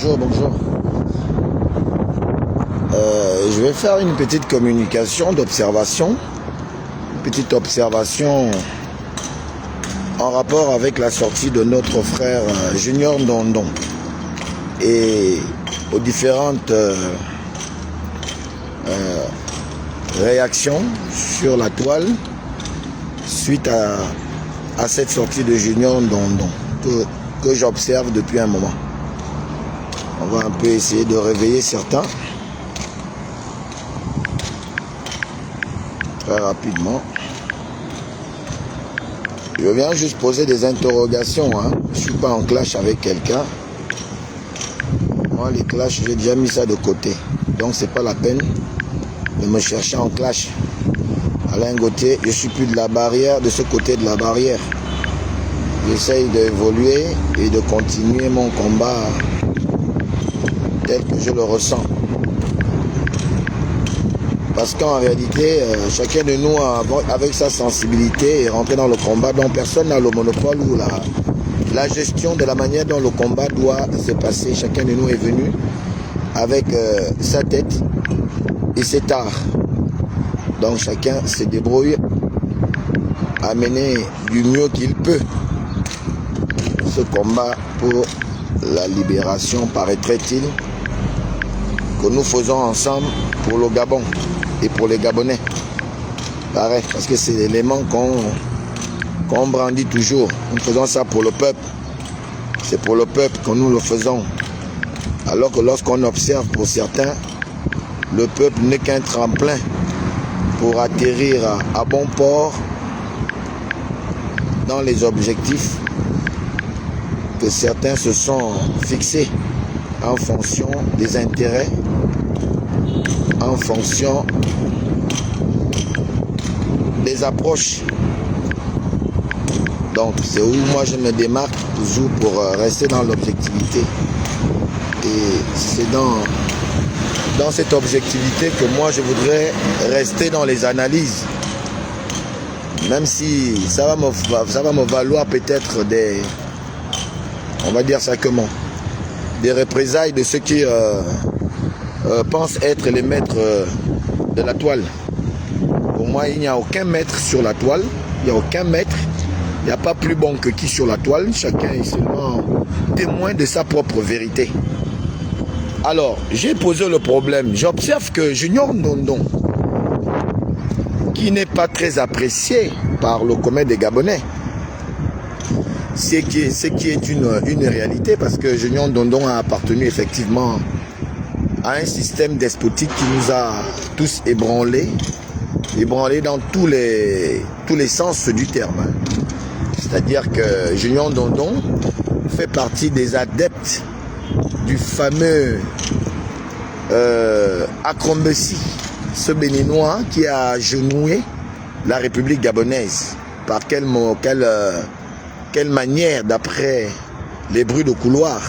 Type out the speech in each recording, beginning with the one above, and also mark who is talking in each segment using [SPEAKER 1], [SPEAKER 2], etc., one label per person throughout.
[SPEAKER 1] bonjour. Je vais faire une petite communication d'observation, une petite observation en rapport avec la sortie de notre frère Junior Ndondon et aux différentes réactions sur la toile suite à cette sortie de Junior Ndondon que j'observe depuis un moment. On va un peu essayer de réveiller certains très rapidement. Je viens juste poser des interrogations. Je ne suis pas en clash avec quelqu'un. Moi, les clashs, j'ai déjà mis ça de côté. Donc, c'est pas la peine de me chercher en clash. Alain Gauthier, je suis plus de la barrière, de ce côté de la barrière. J'essaye d'évoluer et de continuer mon combat tel que je le ressens. Parce qu'en réalité, chacun de nous, avec sa sensibilité, est rentré dans le combat dont personne n'a le monopole ou la gestion de la manière dont le combat doit se passer. Chacun de nous est venu avec sa tête et ses arts. Donc chacun se débrouille à mener du mieux qu'il peut ce combat pour la libération, paraîtrait-il, que nous faisons ensemble pour le Gabon et pour les Gabonais. Pareil, parce que c'est l'élément qu'on brandit toujours. Nous faisons ça pour le peuple. C'est pour le peuple que nous le faisons. Alors que lorsqu'on observe pour certains, le peuple n'est qu'un tremplin pour atterrir à bon port dans les objectifs que certains se sont fixés en fonction des intérêts, en fonction des approches. Donc c'est où moi je me démarque toujours pour rester dans l'objectivité. Et c'est dans cette objectivité que moi je voudrais rester dans les analyses. Même si ça va me valoir peut-être des... On va dire ça comment? Des représailles de ceux qui pensent être les maîtres de la toile. Pour moi, il n'y a aucun maître sur la toile. Il n'y a aucun maître. Il n'y a pas plus bon que qui sur la toile. Chacun est seulement témoin de sa propre vérité. Alors, j'ai posé le problème. J'observe que Junior Ndondon, qui n'est pas très apprécié par le commun des Gabonais, ce qui est une réalité, parce que Junior Ndondon a appartenu effectivement à un système despotique qui nous a tous ébranlés dans tous les sens du terme. C'est-à-dire que Junior Ndondon fait partie des adeptes du fameux Akombesi, ce Béninois qui a agenouillé la République gabonaise. Par quelle manière, d'après les bruits de couloir?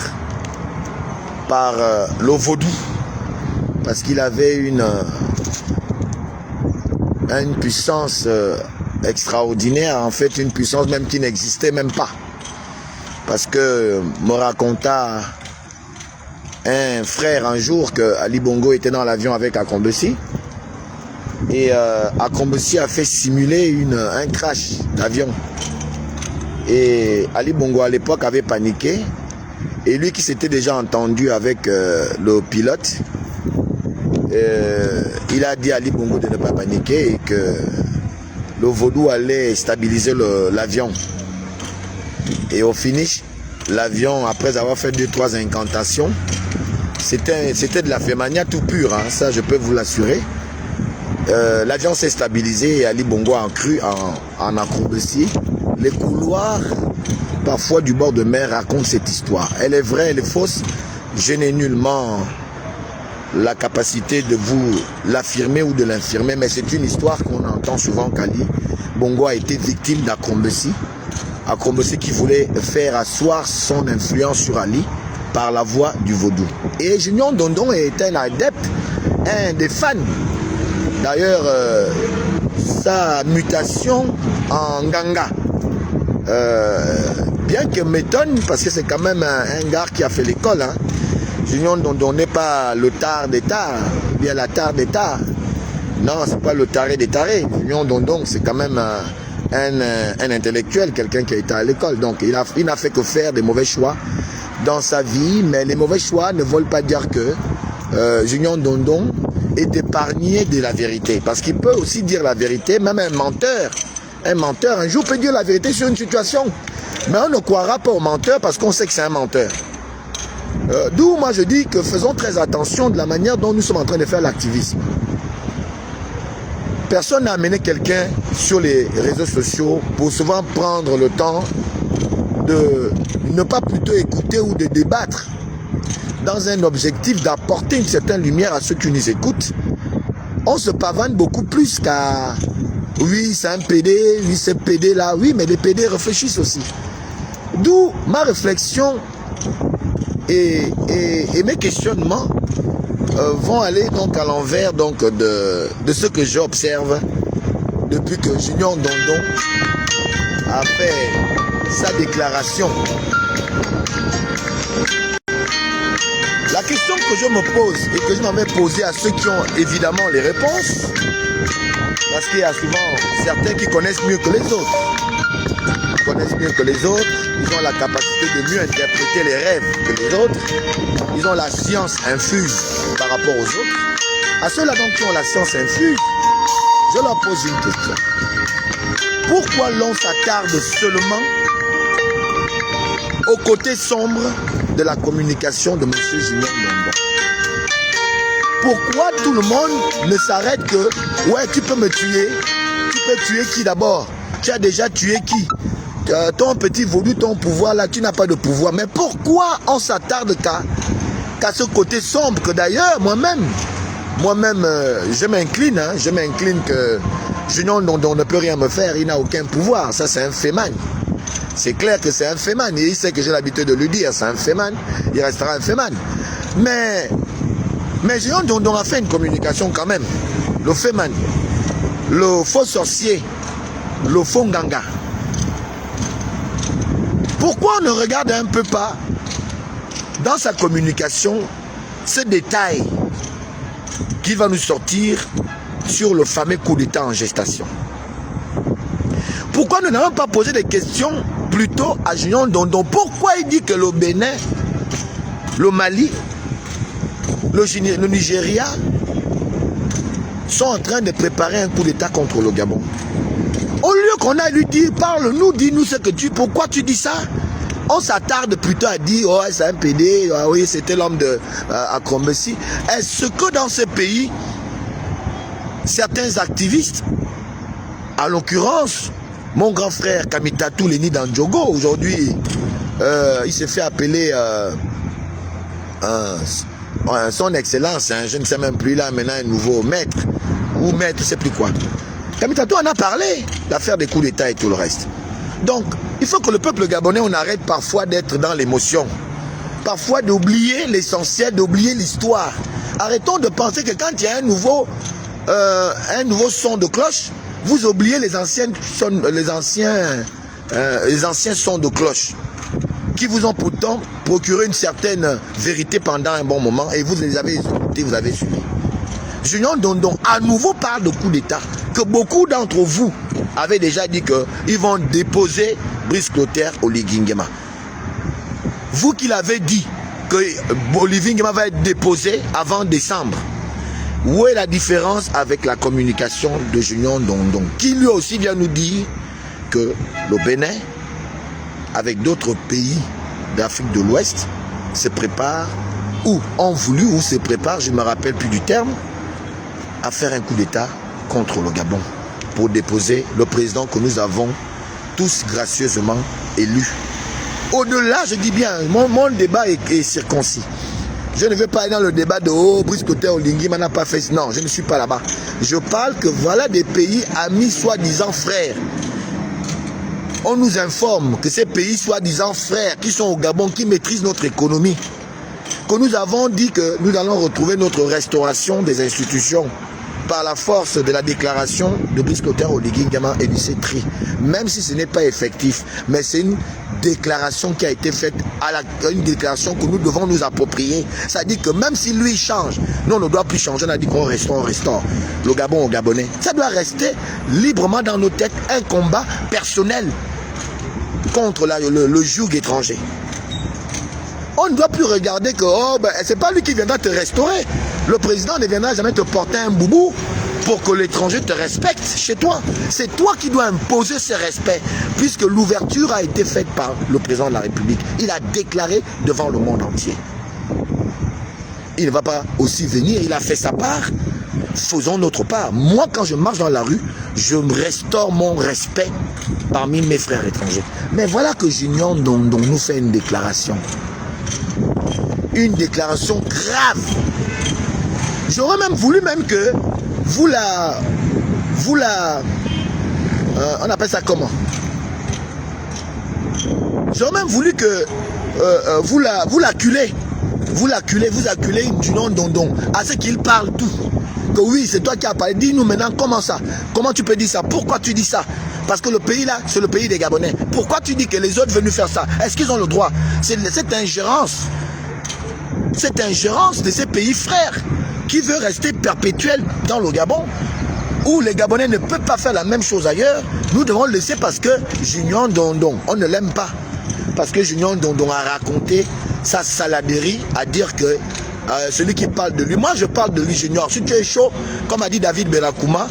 [SPEAKER 1] Par le vaudou, parce qu'il avait une puissance extraordinaire, en fait une puissance même qui n'existait même pas. Parce que me raconta un frère un jour que Ali Bongo était dans l'avion avec Akombesi, et Akombesi a fait simuler un crash d'avion. Et Ali Bongo à l'époque avait paniqué, et lui qui s'était déjà entendu avec le pilote, il a dit à Ali Bongo de ne pas paniquer et que le vaudou allait stabiliser l'avion. Et au finish, l'avion, après avoir fait 2-3 incantations, c'était de la fémania tout pur, ça je peux vous l'assurer. L'avion s'est stabilisé et Ali Bongo a cru en Akombesi. Les couloirs, parfois du bord de mer, racontent cette histoire. Elle est vraie, elle est fausse. Je n'ai nullement la capacité de vous l'affirmer ou de l'infirmer, mais c'est une histoire qu'on entend souvent qu'Ali Bongo a été victime d'Akombesi. Akombesi qui voulait faire asseoir son influence sur Ali par la voie du vaudou. Et Junior Ndondon est un adepte, un des fans. D'ailleurs, sa mutation en Nganga, bien que m'étonne, parce que c'est quand même un gars qui a fait l'école, Junior Ndondon n'est pas le tard des tards, bien la tard des tards. Non, c'est pas le taré des tarés. Junior Ndondon, c'est quand même un intellectuel, quelqu'un qui a été à l'école. Donc, il n'a fait que faire des mauvais choix dans sa vie, mais les mauvais choix ne veulent pas dire que Junior Ndondon est épargné de la vérité. Parce qu'il peut aussi dire la vérité, même un menteur, un jour peut dire la vérité sur une situation. Mais on ne croira pas au menteur parce qu'on sait que c'est un menteur. D'où moi je dis que faisons très attention de la manière dont nous sommes en train de faire l'activisme. Personne n'a amené quelqu'un sur les réseaux sociaux pour souvent prendre le temps de ne pas plutôt écouter ou de débattre dans un objectif d'apporter une certaine lumière à ceux qui nous écoutent. On se pavane beaucoup plus qu'à oui c'est un PD, oui c'est PD là, oui mais les PD réfléchissent aussi. D'où ma réflexion et mes questionnements vont aller donc à l'envers donc de ce que j'observe depuis que Junior Ndondon a fait sa déclaration. La question que je me pose et que je m'avais posée à ceux qui ont évidemment les réponses, parce qu'il y a souvent certains qui connaissent mieux que les autres. Ils connaissent mieux que les autres, ils ont la capacité de mieux interpréter les rêves que les autres, ils ont la science infuse par rapport aux autres. À ceux-là donc qui ont la science infuse, je leur pose une question. Pourquoi l'on s'attarde seulement au côté sombre de la communication de M. Junior Ndondon? Pourquoi tout le monde ne s'arrête que ouais, tu peux me tuer? Tu peux tuer qui d'abord? Tu as déjà tué qui? Ton petit vaudou, ton pouvoir là, tu n'as pas de pouvoir. Mais pourquoi on s'attarde qu'à ce côté sombre que d'ailleurs moi-même je m'incline que Junior Ndondon ne peut rien me faire, il n'a aucun pouvoir. Ça c'est un féman. C'est clair que c'est un féman. Et il sait que j'ai l'habitude de lui dire, c'est un féman, il restera un féman. Mais Junior Ndondon a fait une communication quand même. Le féman, le faux sorcier, le faux nganga. Pourquoi on ne regarde un peu pas dans sa communication ce détail qui va nous sortir sur le fameux coup d'État en gestation? Pourquoi nous n'avons pas posé des questions plutôt à Junior Ndondon? Pourquoi il dit que le Bénin, le Mali, le Nigeria sont en train de préparer un coup d'État contre le Gabon? Au lieu qu'on a lui dit, parle-nous, dis-nous ce que pourquoi tu dis ça? On s'attarde plutôt à dire, oh c'est un PD, oh, oui c'était l'homme de Akromessi. Est-ce que dans ce pays, certains activistes, en l'occurrence, mon grand frère Kamitatou Leni Dandjogo, aujourd'hui, il s'est fait appeler son excellence, hein, je ne sais même plus là maintenant, un nouveau maître, ou maître, je ne sais plus quoi. Kamitatou en a parlé, l'affaire des coups d'État et tout le reste. Donc, il faut que le peuple gabonais, on arrête parfois d'être dans l'émotion. Parfois d'oublier l'essentiel, d'oublier l'histoire. Arrêtons de penser que quand il y a un nouveau son de cloche, vous oubliez les anciens sons de cloche qui vous ont pourtant procuré une certaine vérité pendant un bon moment et vous les avez écoutés, vous avez suivi. Junior Ndondon à nouveau parle de coup d'État que beaucoup d'entre vous avaient déjà dit qu'ils vont déposer Brice Clotaire Oligui Nguema. Vous qui l'avez dit que Oligui Nguema va être déposé avant décembre. Où est la différence avec la communication de Junior Ndondon qui lui aussi vient nous dire que le Bénin, avec d'autres pays d'Afrique de l'Ouest, se prépare ou ont voulu ou se prépare, je ne me rappelle plus du terme, à faire un coup d'État contre le Gabon pour déposer le président que nous avons tous gracieusement élu. Au-delà, je dis bien, mon débat est circoncis. Je ne vais pas aller dans le débat de oh, Brice Clotaire Oligui Nguema n'a pas fait. Non, je ne suis pas là-bas. Je parle que voilà des pays amis soi-disant frères. On nous informe que ces pays soi-disant frères qui sont au Gabon, qui maîtrisent notre économie, que nous avons dit que nous allons retrouver notre restauration des institutions par la force de la déclaration de Brice Clotaire Oligui Nguema et du CETRI, même si ce n'est pas effectif, mais c'est une déclaration qui a été faite, une déclaration que nous devons nous approprier. Ça dit que même si lui change, nous on ne doit plus changer, on a dit qu'on restaure. Le Gabon au Gabonais. Ça doit rester librement dans nos têtes un combat personnel contre le joug étranger. On ne doit plus regarder que c'est pas lui qui viendra te restaurer. Le président ne viendra jamais te porter un boubou pour que l'étranger te respecte chez toi. C'est toi qui dois imposer ce respect, puisque l'ouverture a été faite par le président de la République. Il a déclaré devant le monde entier. Il ne va pas aussi venir, il a fait sa part. Faisons notre part. Moi, quand je marche dans la rue, je restaure mon respect parmi mes frères étrangers. Mais voilà que Junior Ndondon nous fait une déclaration. Une déclaration grave. J'aurais même voulu que on appelle ça comment? J'aurais même voulu que vous acculez Junior Ndondon à ce qu'il parle tout. Que oui, c'est toi qui as parlé. Dis-nous maintenant comment ça? Comment tu peux dire ça? Pourquoi tu dis ça? Parce que le pays là, c'est le pays des Gabonais. Pourquoi tu dis que les autres venus faire ça? Est-ce qu'ils ont le droit? C'est cette ingérence de ces pays frères qui veut rester perpétuelle dans le Gabon, où les Gabonais ne peuvent pas faire la même chose ailleurs. Nous devons le laisser parce que Junior Ndondon, on ne l'aime pas. Parce que Junior Ndondon a raconté sa saladerie à dire que celui qui parle de lui, moi je parle de lui Junior. Si tu es chaud, comme a dit David Belakouma,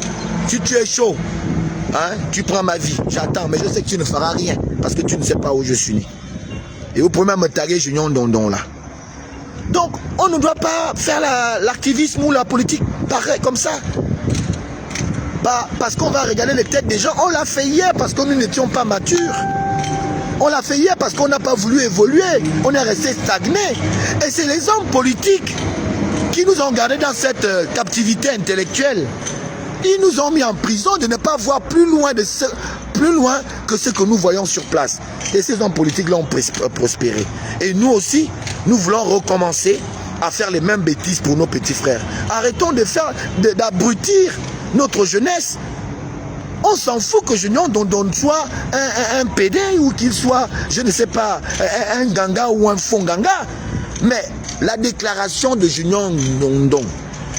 [SPEAKER 1] si tu es chaud, hein, tu prends ma vie, j'attends, mais je sais que tu ne feras rien parce que tu ne sais pas où je suis né. Et vous pouvez même me taguer Junior Ndondon là. Donc, on ne doit pas faire l'activisme ou la politique pareil, comme ça. Parce qu'on va regarder les têtes des gens. On l'a fait hier parce que nous n'étions pas matures. On l'a fait hier parce qu'on n'a pas voulu évoluer. On est resté stagné. Et c'est les hommes politiques qui nous ont gardés dans cette captivité intellectuelle. Ils nous ont mis en prison de ne pas voir plus loin que ce que nous voyons sur place. Et ces hommes politiques-là ont prospéré. Et nous aussi, nous voulons recommencer à faire les mêmes bêtises pour nos petits frères. Arrêtons d'abrutir notre jeunesse. On s'en fout que Junior Ndondon soit un PD ou qu'il soit, je ne sais pas, un ganga ou un fond ganga. Mais la déclaration de Junior Ndondon,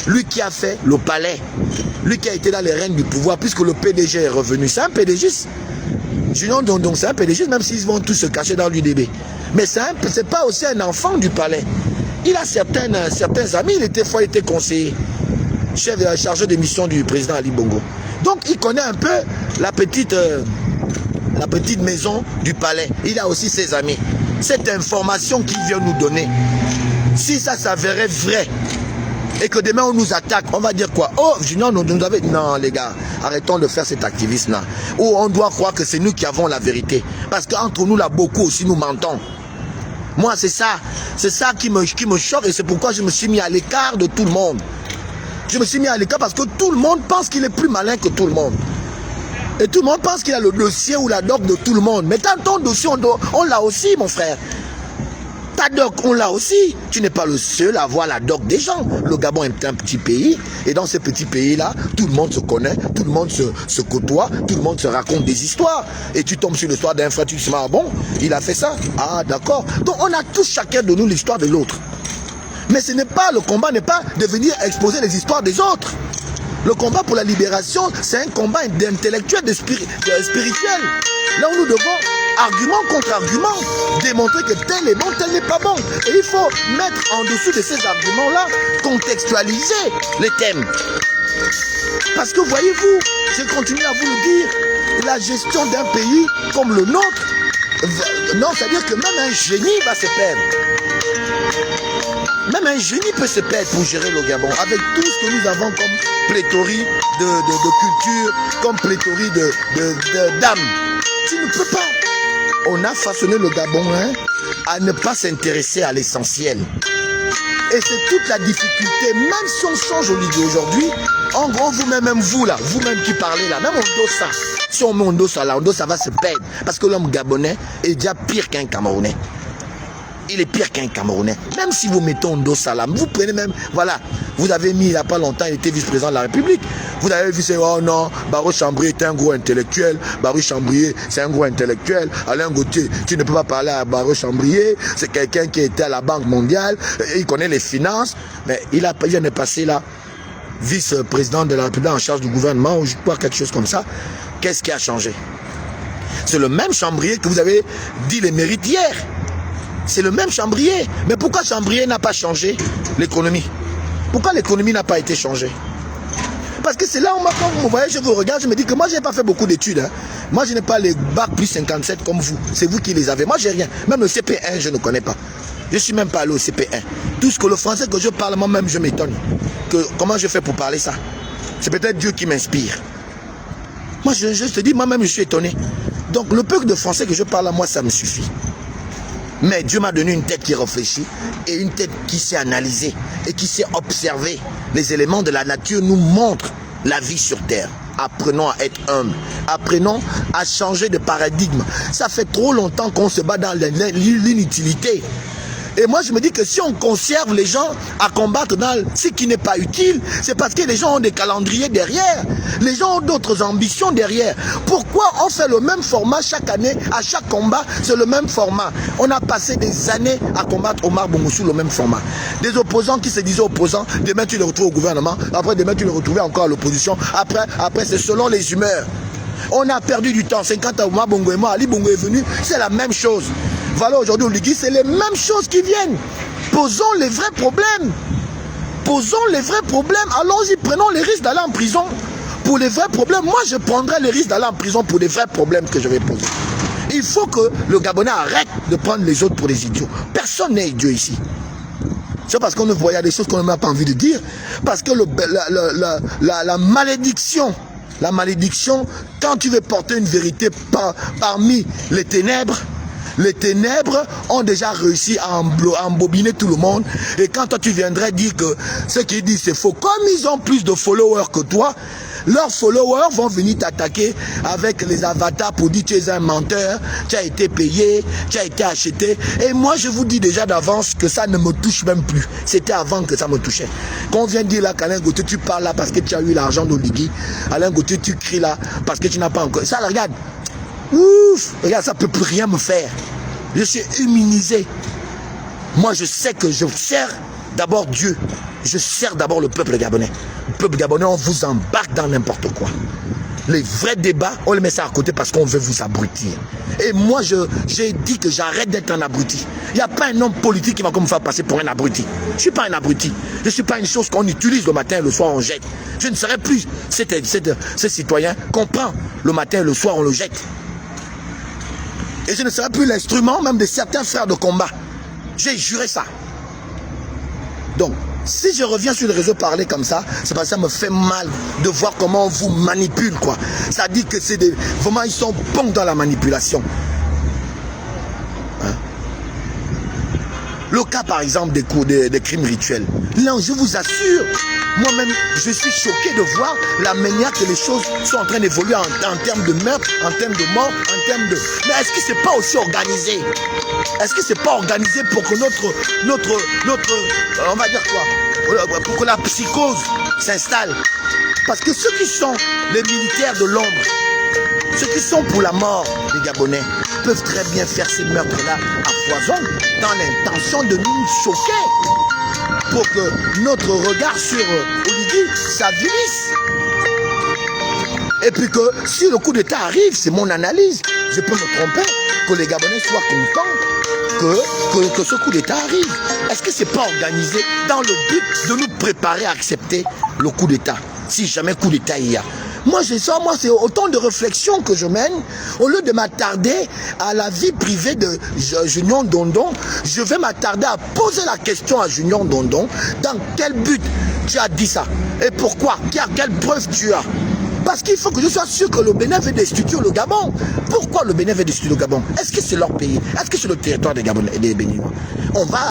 [SPEAKER 1] lui qui a fait le palais, lui qui a été dans les règnes du pouvoir, puisque le PDG est revenu, c'est un PDG. Junior Ndondon, c'est un PDG, même s'ils vont tous se cacher dans l'UDB. Mais c'est pas aussi un enfant du palais. Il a certains amis, il était conseiller, chef chargé de mission du président Ali Bongo. Donc il connaît un peu la petite maison du palais. Il a aussi ses amis. Cette information qu'il vient nous donner, si ça s'avérait vrai, et que demain on nous attaque, on va dire quoi? Oh, Junior nous avait... Non les gars, arrêtons de faire cet activisme-là. Où on doit croire que c'est nous qui avons la vérité. Parce qu'entre nous là, beaucoup aussi nous mentons. Moi c'est ça qui me choque et c'est pourquoi je me suis mis à l'écart de tout le monde. Je me suis mis à l'écart parce que tout le monde pense qu'il est plus malin que tout le monde. Et tout le monde pense qu'il a le dossier ou la doc de tout le monde. Mais dans ton dossier, on l'a aussi, mon frère. Ta doc, on l'a aussi. Tu n'es pas le seul à avoir la doc des gens. Le Gabon est un petit pays. Et dans ce petit pays-là, tout le monde se connaît, tout le monde se côtoie, tout le monde se raconte des histoires. Et tu tombes sur l'histoire d'un frère, tu te dis, ah bon, il a fait ça. Ah d'accord. Donc on a tous chacun de nous l'histoire de l'autre. Mais ce n'est pas, le combat n'est pas de venir exposer les histoires des autres. Le combat pour la libération, c'est un combat d'intellectuel, spirituel. Là où nous devons, argument contre argument, démontrer que tel est bon, tel n'est pas bon. Et il faut mettre en dessous de ces arguments-là, contextualiser les thèmes. Parce que voyez-vous, je continue à vous le dire, la gestion d'un pays comme le nôtre, non, c'est-à-dire que même un génie va se perdre. Même un génie peut se perdre pour gérer le Gabon, avec tout ce que nous avons comme pléthorie de culture, comme pléthorie d'âme. Tu ne peux pas. On a façonné le Gabon à ne pas s'intéresser à l'essentiel. Et c'est toute la difficulté, même si on change au lieu d'aujourd'hui, en gros, vous-même qui parlez là, même Ondossa, si on met Ondossa là, Ondossa va se perdre. Parce que l'homme gabonais est déjà pire qu'un Camerounais. il est pire qu'un Camerounais. Même si vous mettez Ondo Salam, vous prenez même, voilà, vous avez mis il n'y a pas longtemps, il était vice-président de la République. Vous avez vu, c'est, oh non, Barreau Chambrier est un gros intellectuel. Barreau Chambrier, c'est un gros intellectuel. Alain Gauthier, tu ne peux pas parler à Barreau Chambrier. C'est quelqu'un qui était à la Banque mondiale. Il connaît les finances. Mais il vient de passer là, vice-président de la République en charge du gouvernement, ou je crois quelque chose comme ça. Qu'est-ce qui a changé? C'est le même Chambrier que vous avez dit les mérites hier. C'est le même Chambrier. Mais pourquoi Chambrier n'a pas changé l'économie? Pourquoi l'économie n'a pas été changée? Parce que c'est là où, quand vous me voyez, je vous regarde, je me dis que moi, je n'ai pas fait beaucoup d'études. Hein. Moi, je n'ai pas les bacs plus 57 comme vous. C'est vous qui les avez. Moi, j'ai rien. Même le CP1, je ne connais pas. Je ne suis même pas allé au CP1. Tout ce que le français que je parle, moi-même, je m'étonne. Comment je fais pour parler ça? C'est peut-être Dieu qui m'inspire. Moi, je te dis, moi-même, je suis étonné. Donc, le peu de français que je parle à moi, ça me suffit. Mais Dieu m'a donné une tête qui réfléchit et une tête qui sait analyser et qui sait observer. Les éléments de la nature nous montrent la vie sur terre. Apprenons à être humbles. Apprenons à changer de paradigme. Ça fait trop longtemps qu'on se bat dans l'inutilité. Et moi, je me dis que si on conserve les gens à combattre dans ce qui n'est pas utile, c'est parce que les gens ont des calendriers derrière. Les gens ont d'autres ambitions derrière. Pourquoi on fait le même format chaque année, à chaque combat, c'est le même format? On a passé des années à combattre Omar Bongo sous le même format. Des opposants qui se disaient opposants, demain tu les retrouves au gouvernement, après demain tu les retrouvais encore à l'opposition, après c'est selon les humeurs. On a perdu du temps. 50 ans, Omar Bongo et moi, Ali Bongo est venu, c'est la même chose. Voilà, aujourd'hui, au Ligui, c'est les mêmes choses qui viennent. Posons les vrais problèmes. Posons les vrais problèmes. Allons-y, prenons les risques d'aller en prison pour les vrais problèmes. Moi, je prendrai les risques d'aller en prison pour les vrais problèmes que je vais poser. Il faut que le Gabonais arrête de prendre les autres pour des idiots. Personne n'est idiot ici. C'est parce qu'on ne voit des choses qu'on n'a pas envie de dire. Parce que la malédiction, quand tu veux porter une vérité parmi les ténèbres ont déjà réussi à embobiner tout le monde. Et quand toi tu viendrais dire que ce qu'ils disent c'est faux, comme ils ont plus de followers que toi, leurs followers vont venir t'attaquer avec les avatars pour dire tu es un menteur, tu as été payé, tu as été acheté. Et moi je vous dis déjà d'avance que ça ne me touche même plus. C'était avant que ça me touchait. Quand on vient dire là qu'Alain Gauthier tu parles là parce que tu as eu l'argent d'Oligui, Alain Gauthier tu cries là parce que tu n'as pas encore... Ça regarde. Ouf, regarde, ça ne peut plus rien me faire. Je suis immunisé. Moi, je sais que je sers d'abord Dieu. Je sers d'abord le peuple gabonais. Le peuple gabonais, on vous embarque dans n'importe quoi. Les vrais débats, on les met ça à côté parce qu'on veut vous abrutir. Et moi, j'ai dit que j'arrête d'être un abruti. Il n'y a pas un homme politique qui va me faire passer pour un abruti. Je ne suis pas un abruti. Je ne suis pas une chose qu'on utilise le matin et le soir, on jette. Je ne serai plus ce citoyen qu'on prend le matin et le soir, on le jette. Et je ne serai plus l'instrument même de certains frères de combat. J'ai juré ça. Donc, si je reviens sur les réseaux parler comme ça, c'est parce que ça me fait mal de voir comment on vous manipule, quoi. Ça dit que c'est des... Vraiment, ils sont bons dans la manipulation. Hein? Le cas, par exemple, des crimes rituels. Là, je vous assure, moi-même, je suis choqué de voir la manière que les choses sont en train d'évoluer en termes de meurtre, en termes de mort, en termes de... Mais est-ce que c'est pas aussi organisé? Est-ce que c'est pas organisé pour que notre on va dire quoi? Pour que la psychose s'installe? Parce que ceux qui sont les militaires de l'ombre, ceux qui sont pour la mort des Gabonais, peuvent très bien faire ces meurtres-là à foison dans l'intention de nous choquer pour que notre regard sur Oligui s'avilisse. Et puis que si le coup d'État arrive, c'est mon analyse, je peux me tromper, que les Gabonais soient contents que ce coup d'État arrive. Est-ce que c'est pas organisé dans le but de nous préparer à accepter le coup d'État, si jamais coup d'État il y a? Moi, c'est autant de réflexions que je mène. Au lieu de m'attarder à la vie privée de Junior Dondon, je vais m'attarder à poser la question à Junior Dondon. Dans quel but tu as dit ça? Et pourquoi? Quelle preuve tu as? Parce qu'il faut que je sois sûr que le Bénin veut destituer le Gabon. Pourquoi le Bénin veut destituer le Gabon? Est-ce que c'est leur pays? Est-ce que c'est le territoire des Gabonais et des Béninois? On va